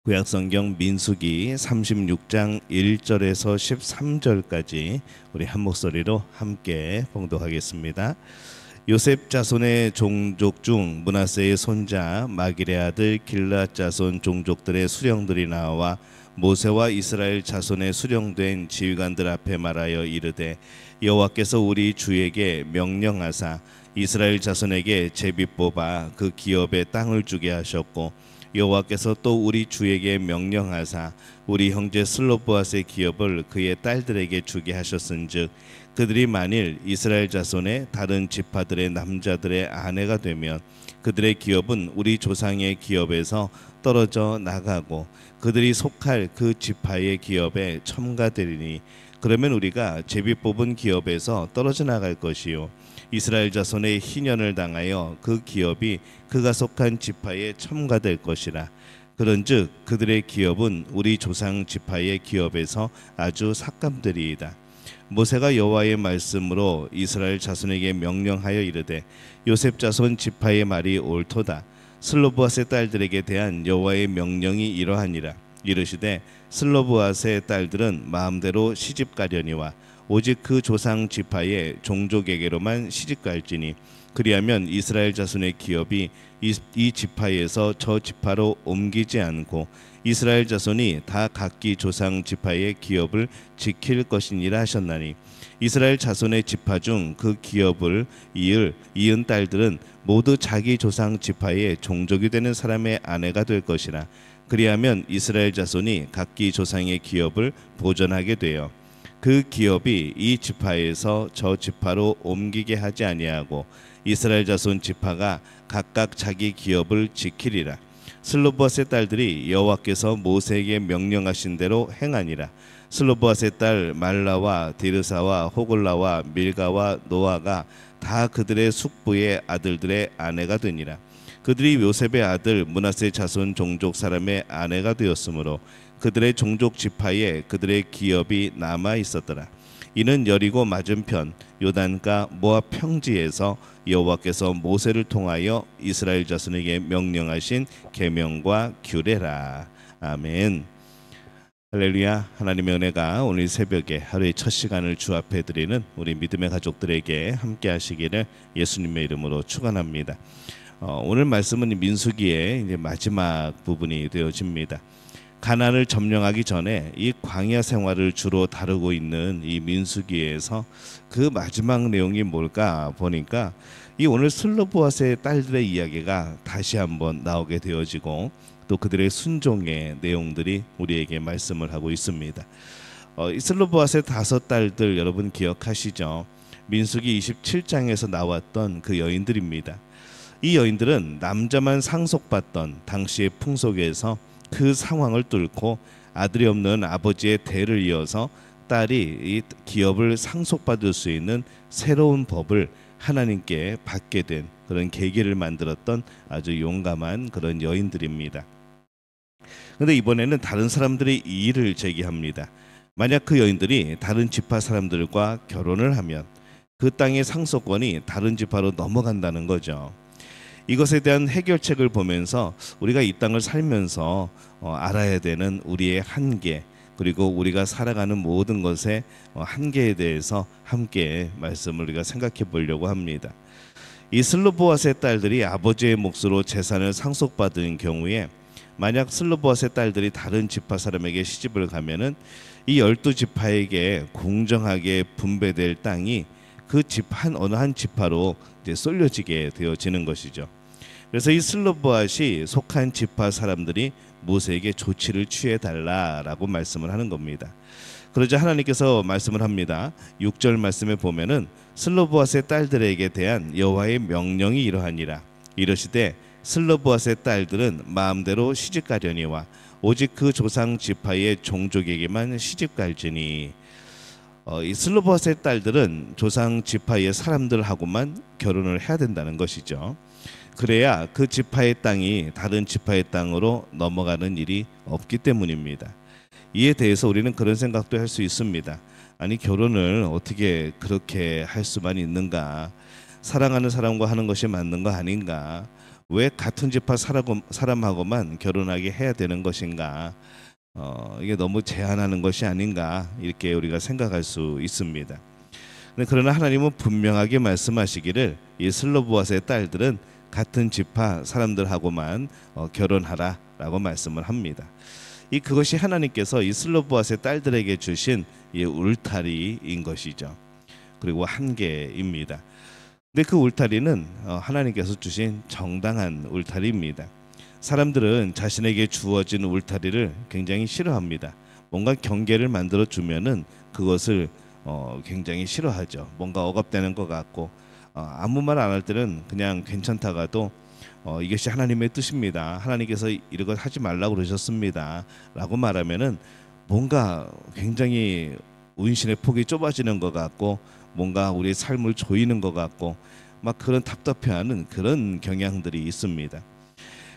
구약성경 민수기 36장 1절에서 13절까지 우리 한 목소리로 함께 봉독하겠습니다. 요셉 자손의 종족 중 므낫세의 손자 마길의 아들 길앗 자손 종족들의 수령들이 나와 모세와 이스라엘 자손의 수령된 지휘관들 앞에 말하여 이르되, 여호와께서 우리 주에게 명령하사 이스라엘 자손에게 제비 뽑아 그 기업의 땅을 주게 하셨고, 여호와께서 또 우리 주에게 명령하사 우리 형제 슬로보앗의 기업을 그의 딸들에게 주게 하셨은즉, 그들이 만일 이스라엘 자손의 다른 지파들의 남자들의 아내가 되면 그들의 기업은 우리 조상의 기업에서 떨어져 나가고 그들이 속할 그 지파의 기업에 첨가되리니, 그러면 우리가 제비 뽑은 기업에서 떨어져 나갈 것이요 이스라엘 자손의 희년을 당하여 그 기업이 그가 속한 지파에 첨가될 것이라. 그런즉 그들의 기업은 우리 조상 지파의 기업에서 아주 삭감되리이다. 모세가 여호와의 말씀으로 이스라엘 자손에게 명령하여 이르되, 요셉 자손 지파의 말이 옳도다. 슬로보앗의 딸들에게 대한 여호와의 명령이 이러하니라. 이르시되, 슬로보앗의 딸들은 마음대로 시집가려니와 오직 그 조상 지파의 종족에게로만 시집갈지니, 그리하면 이스라엘 자손의 기업이 이 지파에서 저 지파로 옮기지 않고 이스라엘 자손이 다 각기 조상 지파의 기업을 지킬 것이니라 하셨나니, 이스라엘 자손의 지파 중 그 기업을 이은 딸들은 모두 자기 조상 지파의 종족이 되는 사람의 아내가 될 것이라. 그리하면 이스라엘 자손이 각기 조상의 기업을 보존하게 되어 그 기업이 이 지파에서 저 지파로 옮기게 하지 아니하고 이스라엘 자손 지파가 각각 자기 기업을 지키리라. 슬로보앗의 딸들이 여호와께서 모세에게 명령하신 대로 행하니라. 슬로보앗의 딸 말라와 디르사와 호글라와 밀가와 노아가 다 그들의 숙부의 아들들의 아내가 되니라. 그들이 요셉의 아들 므낫세 자손 종족 사람의 아내가 되었으므로 그들의 종족 지파에 그들의 기업이 남아 있었더라. 이는 여리고 맞은편 요단가 모압 평지에서 여호와께서 모세를 통하여 이스라엘 자손에게 명령하신 계명과 규례라. 아멘. 할렐루야. 하나님의 은혜가 오늘 새벽에 하루의 첫 시간을 주 앞에 드리는 우리 믿음의 가족들에게 함께 하시기를 예수님의 이름으로 축원합니다. 오늘 말씀은 민수기의 이제 마지막 부분이 되어집니다. 가나안을 점령하기 전에 이 광야 생활을 주로 다루고 있는 이 민수기에서 그 마지막 내용이 뭘까 보니까 이 오늘 슬로보앗의 딸들의 이야기가 다시 한번 나오게 되어지고 또 그들의 순종의 내용들이 우리에게 말씀을 하고 있습니다. 이 슬로보앗의 5 딸들 여러분 기억하시죠? 민수기 27장에서 나왔던 그 여인들입니다. 이 여인들은 남자만 상속받던 당시의 풍속에서 그 상황을 뚫고 아들이 없는 아버지의 대를 이어서 딸이 이 기업을 상속받을 수 있는 새로운 법을 하나님께 받게 된 그런 계기를 만들었던 아주 용감한 그런 여인들입니다. 그런데 이번에는 다른 사람들이 이의를 제기합니다. 만약 그 여인들이 다른 지파 사람들과 결혼을 하면 그 땅의 상속권이 다른 지파로 넘어간다는 거죠. 이것에 대한 해결책을 보면서 우리가 이 땅을 살면서 알아야 되는 우리의 한계, 그리고 우리가 살아가는 모든 것의 한계에 대해서 함께 말씀을 우리가 생각해 보려고 합니다. 이 슬로보앗의 딸들이 아버지의 몫으로 재산을 상속받은 경우에 만약 슬로보앗의 딸들이 다른 지파 사람에게 시집을 가면은 이 12지파에게 공정하게 분배될 땅이 그 어느 한 지파로 이제 쏠려지게 되어지는 것이죠. 그래서 이 슬로보앗이 속한 지파 사람들이 모세에게 조치를 취해 달라라고 말씀을 하는 겁니다. 그러자 하나님께서 말씀을 합니다. 6절 말씀에 보면은 슬로보앗의 딸들에게 대한 여호와의 명령이 이러하니라. 이르시되, 슬로보앗의 딸들은 마음대로 시집가려니와 오직 그 조상 지파의 종족에게만 시집갈지니. 이 슬로보앗의 딸들은 조상 지파의 사람들하고만 결혼을 해야 된다는 것이죠. 그래야 그 지파의 땅이 다른 지파의 땅으로 넘어가는 일이 없기 때문입니다. 이에 대해서 우리는 그런 생각도 할 수 있습니다. 아니, 결혼을 어떻게 그렇게 할 수만 있는가? 사랑하는 사람과 하는 것이 맞는 거 아닌가? 왜 같은 지파 사람하고만 결혼하게 해야 되는 것인가? 이게 너무 제한하는 것이 아닌가 이렇게 우리가 생각할 수 있습니다. 그러나 하나님은 분명하게 말씀하시기를 이 슬로보아스의 딸들은 같은 지파 사람들하고만 결혼하라라고 말씀을 합니다. 그것이 하나님께서 이 슬로보아스의 딸들에게 주신 이 울타리인 것이죠. 그리고 한계입니다. 근데 그 울타리는 하나님께서 주신 정당한 울타리입니다. 사람들은 자신에게 주어진 울타리를 굉장히 싫어합니다. 뭔가 경계를 만들어 주면은 그것을 굉장히 싫어하죠. 뭔가 억압되는 것 같고 아무 말 안 할 때는 그냥 괜찮다가도 이것이 하나님의 뜻입니다. 하나님께서 이런 것 하지 말라고 그러셨습니다. 라고 말하면은 뭔가 굉장히 운신의 폭이 좁아지는 것 같고 뭔가 우리의 삶을 조이는 것 같고 막 그런 답답해하는 그런 경향들이 있습니다.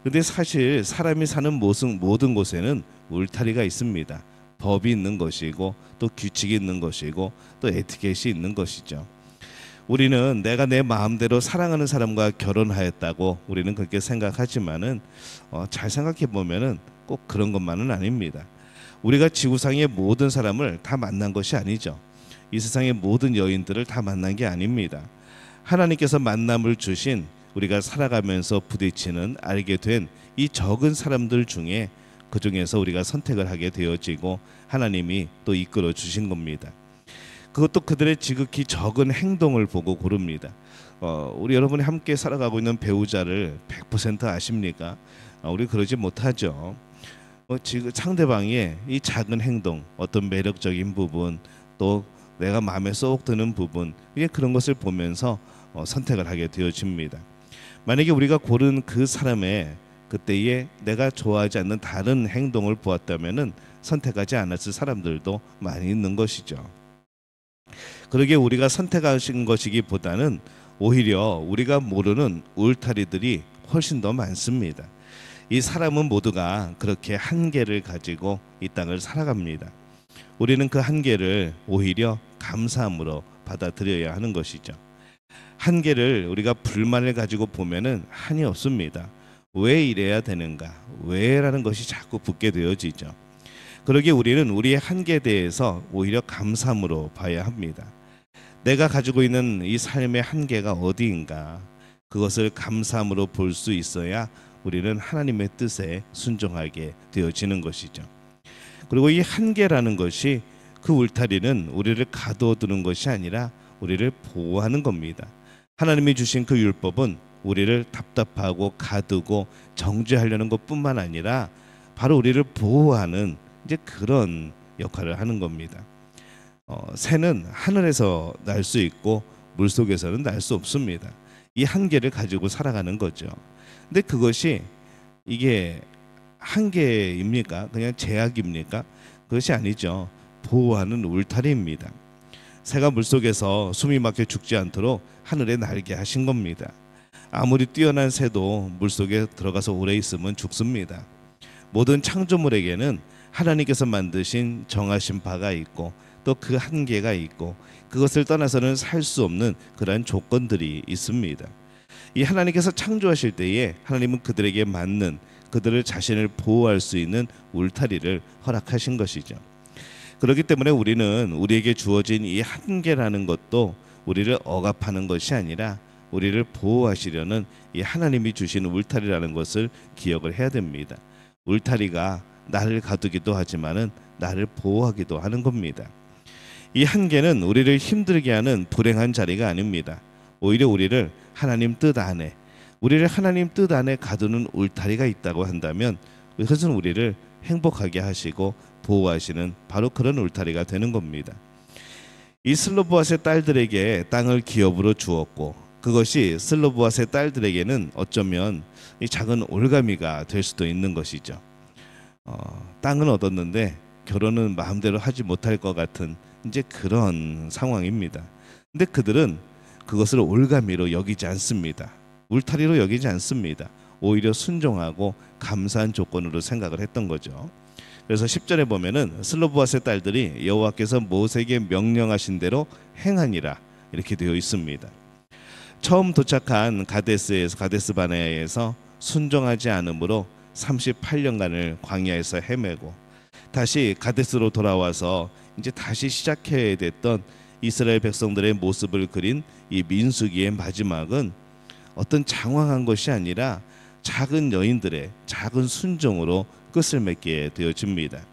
근데 사실 사람이 사는 모든 곳에는 울타리가 있습니다. 법이 있는 것이고 또 규칙이 있는 것이고 또 에티켓이 있는 것이죠. 우리는 내가 내 마음대로 사랑하는 사람과 결혼하였다고 우리는 그렇게 생각하지만은 잘 생각해 보면은 꼭 그런 것만은 아닙니다. 우리가 지구상의 모든 사람을 다 만난 것이 아니죠. 이 세상의 모든 여인들을 다 만난 게 아닙니다. 하나님께서 만남을 주신 우리가 살아가면서 부딪히는 알게 된 이 적은 사람들 중에 그 중에서 우리가 선택을 하게 되어지고 하나님이 또 이끌어 주신 겁니다. 그것도 그들의 지극히 적은 행동을 보고 고릅니다. 우리 여러분이 함께 살아가고 있는 배우자를 100% 아십니까? 우리 그러지 못하죠. 지금 상대방의 이 작은 행동, 어떤 매력적인 부분, 또 내가 마음에 쏙 드는 부분, 그런 것을 보면서 선택을 하게 되어집니다. 만약에 우리가 고른 그 사람의 그때에 내가 좋아하지 않는 다른 행동을 보았다면은 선택하지 않았을 사람들도 많이 있는 것이죠. 그러게 우리가 선택하신 것이기보다는 오히려 우리가 모르는 울타리들이 훨씬 더 많습니다. 이 사람은 모두가 그렇게 한계를 가지고 이 땅을 살아갑니다. 우리는 그 한계를 오히려 감사함으로 받아들여야 하는 것이죠. 한계를 우리가 불만을 가지고 보면은 한이 없습니다. 왜 이래야 되는가? 왜라는 것이 자꾸 붙게 되어지죠. 그러기에 우리는 우리의 한계에 대해서 오히려 감사함으로 봐야 합니다. 내가 가지고 있는 이 삶의 한계가 어디인가? 그것을 감사함으로 볼 수 있어야 우리는 하나님의 뜻에 순종하게 되어지는 것이죠. 그리고 이 한계라는 것이 그 울타리는 우리를 가둬두는 것이 아니라 우리를 보호하는 겁니다. 하나님이 주신 그 율법은 우리를 답답하고 가두고 정죄하려는 것뿐만 아니라 바로 우리를 보호하는 이제 그런 역할을 하는 겁니다. 새는 하늘에서 날 수 있고 물속에서는 날 수 없습니다. 이 한계를 가지고 살아가는 거죠. 근데 그것이 이게 한계입니까? 그냥 제약입니까? 그것이 아니죠. 보호하는 울타리입니다. 새가 물속에서 숨이 막혀 죽지 않도록 하늘에 날게 하신 겁니다. 아무리 뛰어난 새도 물속에 들어가서 오래 있으면 죽습니다. 모든 창조물에게는 하나님께서 만드신 정하신 바가 있고 또 그 한계가 있고 그것을 떠나서는 살 수 없는 그러한 조건들이 있습니다. 이 하나님께서 창조하실 때에 하나님은 그들에게 맞는 그들을 자신을 보호할 수 있는 울타리를 허락하신 것이죠. 그렇기 때문에 우리는 우리에게 주어진 이 한계라는 것도 우리를 억압하는 것이 아니라 우리를 보호하시려는 이 하나님이 주신 울타리라는 것을 기억을 해야 됩니다. 울타리가 나를 가두기도 하지만은 나를 보호하기도 하는 겁니다. 이 한계는 우리를 힘들게 하는 불행한 자리가 아닙니다. 오히려 우리를 하나님 뜻 안에, 우리를 하나님 뜻 안에 가두는 울타리가 있다고 한다면 그것은 우리를 행복하게 하시고 보호하시는 바로 그런 울타리가 되는 겁니다. 이 슬로보아스의 딸들에게 땅을 기업으로 주었고 그것이 슬로보아스의 딸들에게는 어쩌면 이 작은 올가미가 될 수도 있는 것이죠. 땅은 얻었는데 결혼은 마음대로 하지 못할 것 같은 이제 그런 상황입니다. 근데 그들은 그것을 올가미로 여기지 않습니다. 울타리로 여기지 않습니다. 오히려 순종하고 감사한 조건으로 생각을 했던 거죠. 그래서 10절에 보면은 슬로보아스의 딸들이 여호와께서 모세에게 명령하신 대로 행하니라 이렇게 되어 있습니다. 처음 도착한 가데스 바네아에서 순종하지 않으므로 38년간을 광야에서 헤매고 다시 가데스로 돌아와서 이제 다시 시작해야 됐던 이스라엘 백성들의 모습을 그린 이 민수기의 마지막은 어떤 장황한 것이 아니라 작은 여인들의 작은 순종으로 끝을 맺게 되어집니다.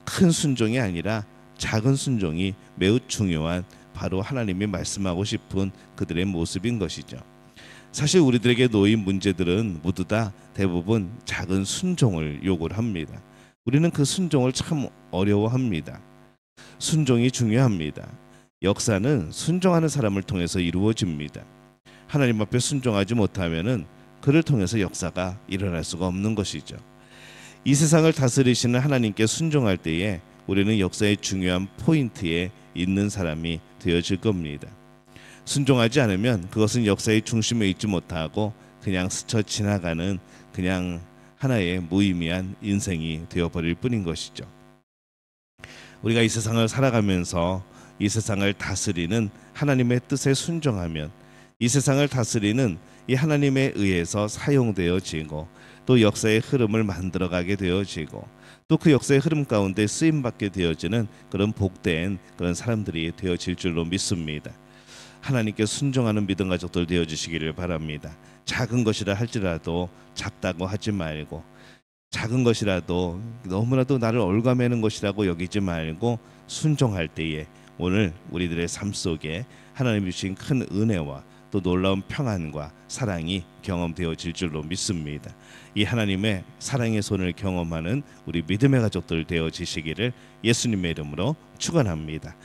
큰 순종이 아니라 작은 순종이 매우 중요한 바로 하나님이 말씀하고 싶은 그들의 모습인 것이죠. 사실 우리들에게 놓인 문제들은 모두 다 대부분 작은 순종을 요구를 합니다. 우리는 그 순종을 참 어려워합니다. 순종이 중요합니다. 역사는 순종하는 사람을 통해서 이루어집니다. 하나님 앞에 순종하지 못하면은 그를 통해서 역사가 일어날 수가 없는 것이죠. 이 세상을 다스리시는 하나님께 순종할 때에 우리는 역사의 중요한 포인트에 있는 사람이 되어질 겁니다. 순종하지 않으면 그것은 역사의 중심에 있지 못하고 그냥 스쳐 지나가는 그냥 하나의 무의미한 인생이 되어버릴 뿐인 것이죠. 우리가 이 세상을 살아가면서 이 세상을 다스리는 하나님의 뜻에 순종하면 이 세상을 다스리는 이 하나님에 의해서 사용되어지고 또 역사의 흐름을 만들어가게 되어지고 또 그 역사의 흐름 가운데 쓰임받게 되어지는 그런 복된 그런 사람들이 되어질 줄로 믿습니다. 하나님께 순종하는 믿음 가족들 되어주시기를 바랍니다. 작은 것이라 할지라도 작다고 하지 말고 작은 것이라도 너무나도 나를 얽어매는 것이라고 여기지 말고 순종할 때에 오늘 우리들의 삶 속에 하나님이 주신 큰 은혜와 또 놀라운 평안과 사랑이 경험되어질 줄로 믿습니다. 이 하나님의 사랑의 손을 경험하는 우리 믿음의 가족들 되어지시기를 예수님의 이름으로 축원합니다.